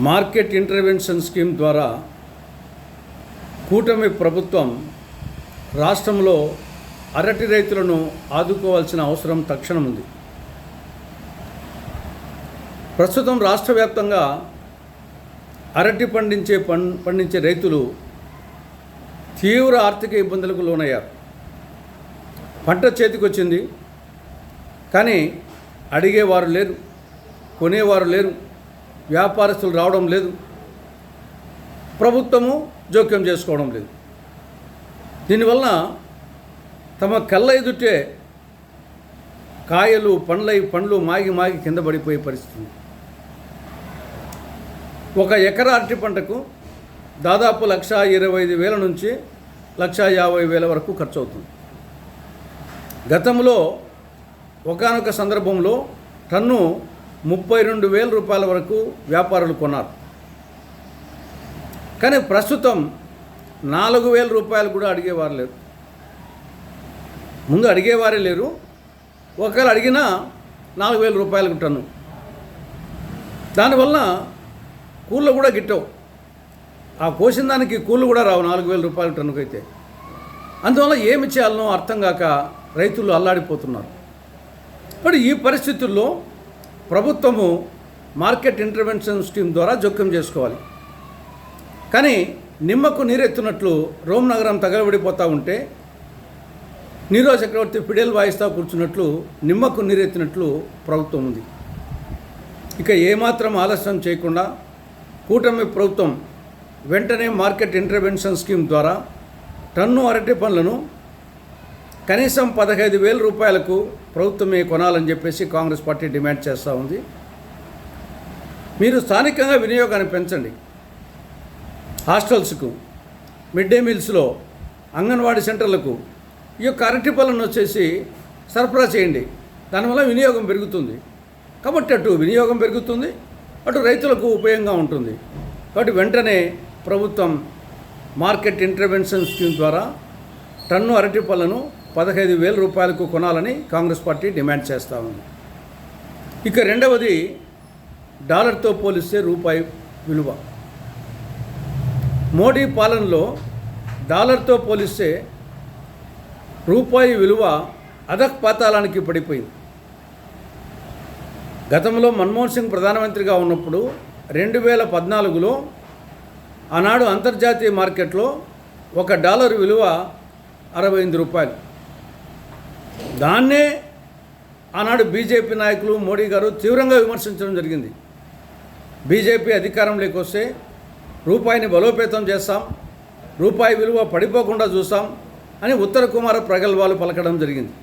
Market intervention scheme ద్వారా కూటమి ప్రభుత్వం రాష్ట్రంలో అరటి రైతులను ఆదుకోవాల్సిన అవసరం తక్షణం ఉంది. ప్రస్తుతం రాష్ట్ర వ్యాప్తంగా అరటి పండించే రైతులు తీవ్ర ఆర్థిక ఇబ్బందులకు లోనయ్యారు. పంట చేతికొచ్చింది, కానీ అడిగేవారు లేరు, కొనేవారు లేరు, వ్యాపారస్తులు రావడం లేదు, ప్రభుత్వము జోక్యం చేసుకోవడం లేదు. దీనివల్ల తమ కళ్ళ ఎదుటే కాయలు పండ్లు మాగి కింద పడిపోయే పరిస్థితి. ఒక ఎకరా అరటి పంటకు దాదాపు 1,25,000 నుంచి 1,50,000 వరకు ఖర్చు అవుతుంది. గతంలో ఒకానొక సందర్భంలో టన్ను 32,000 రూపాయల వరకు వ్యాపారులు కొన్నారు. కానీ ప్రస్తుతం 4,000 రూపాయలు కూడా అడిగేవారు లేరు. ముందు అడిగేవారే లేరు, ఒకవేళ అడిగినా 4,000 రూపాయలకు టన్ను. దానివల్ల కూళ్ళు కూడా గిట్టవు, ఆ కోసిన దానికి కూళ్ళు కూడా రావు 4,000 రూపాయల టన్నుకైతే. అందువల్ల ఏమి చేయాలనో అర్థం కాక రైతులు అల్లాడిపోతున్నారు. మరి ఈ పరిస్థితుల్లో ప్రభుత్వము మార్కెట్ ఇంటర్వెన్షన్ స్కీమ్ ద్వారా జోక్యం చేసుకోవాలి. కానీ నిమ్మకు నీరెత్తున్నట్లు రోమ్ నగరం తగలబడిపోతూ ఉంటే నీరో చక్రవర్తి ఫిడేల్ వాయిస్తా కూర్చున్నట్లు నిమ్మకు నీరెత్తినట్లు ప్రభుత్వం ఉంది. ఇక ఏమాత్రం ఆలస్యం చేయకుండా కూటమి ప్రభుత్వం వెంటనే మార్కెట్ ఇంటర్వెన్షన్ స్కీమ్ ద్వారా టన్ను అరటి పండ్లను కనీసం 15,000 రూపాయలకు ప్రభుత్వమే కొనాలని చెప్పేసి కాంగ్రెస్ పార్టీ డిమాండ్ చేస్తూ ఉంది. మీరు స్థానికంగా వినియోగాన్ని పెంచండి. హాస్టల్స్కు, మిడ్ డే మీల్స్లో, అంగన్వాడీ సెంటర్లకు ఈ యొక్క అరటి పళ్ళను వచ్చేసి సరఫరా చేయండి. దానివల్ల వినియోగం పెరుగుతుంది. కాబట్టి అటు వినియోగం పెరుగుతుంది, అటు రైతులకు ఉపయోగంగా ఉంటుంది. కాబట్టి వెంటనే ప్రభుత్వం మార్కెట్ ఇంటర్వెన్షన్ స్కీమ్ ద్వారా టన్ను అరటి పళ్ళను 15,000 రూపాయలకు కొనాలని కాంగ్రెస్ పార్టీ డిమాండ్ చేస్తూ ఉంది. ఇక రెండవది, డాలర్తో పోలిస్తే రూపాయి విలువ. మోడీ పాలనలో డాలర్తో పోలిస్తే రూపాయి విలువ అధఃపాతాళానికి పడిపోయింది. గతంలో మన్మోహన్ సింగ్ ప్రధానమంత్రిగా ఉన్నప్పుడు 2014లో ఆనాడు అంతర్జాతీయ మార్కెట్లో $1 విలువ 68 రూపాయలు. దాన్నే ఆనాడు బీజేపీ నాయకులు మోడీ గారు తీవ్రంగా విమర్శించడం జరిగింది. బీజేపీ అధికారంలోకి వస్తే రూపాయిని బలోపేతం చేస్తాం, రూపాయి విలువ పడిపోకుండా చూస్తాం అని ఉత్తర కుమార ప్రగల్భాలు పలకడం జరిగింది.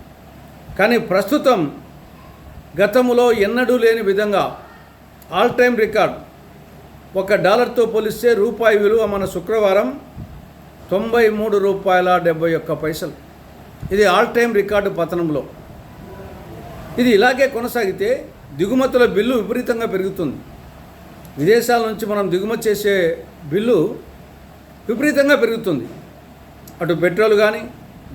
కానీ ప్రస్తుతం గతంలో ఎన్నడూ లేని విధంగా ఆల్ టైమ్ రికార్డ్ $1తో పోలిస్తే రూపాయి విలువ మన శుక్రవారం $93.71. ఇది ఆల్ టైమ్ రికార్డు పతనంలో. ఇది ఇలాగే కొనసాగితే దిగుమతుల బిల్లు విపరీతంగా పెరుగుతుంది. విదేశాల నుంచి మనం దిగుమతి చేసే బిల్లు విపరీతంగా పెరుగుతుంది. అటు పెట్రోల్ కానీ,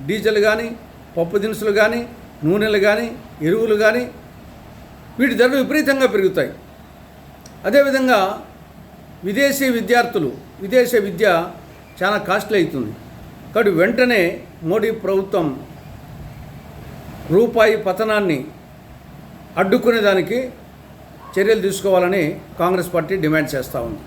డీజిల్ కానీ, పప్పు దినుసులు కానీ, నూనెలు కానీ, ఎరువులు కానీ, వీటి ధరలు విపరీతంగా పెరుగుతాయి. అదేవిధంగా విదేశీ విద్య చాలా కాస్ట్లీ అవుతుంది. కాబట్టి వెంటనే మోడీ ప్రభుత్వం రూపాయి పతనాన్ని అడ్డుకునేదానికి చర్యలు తీసుకోవాలని కాంగ్రెస్ పార్టీ డిమాండ్ చేస్తూ ఉంది.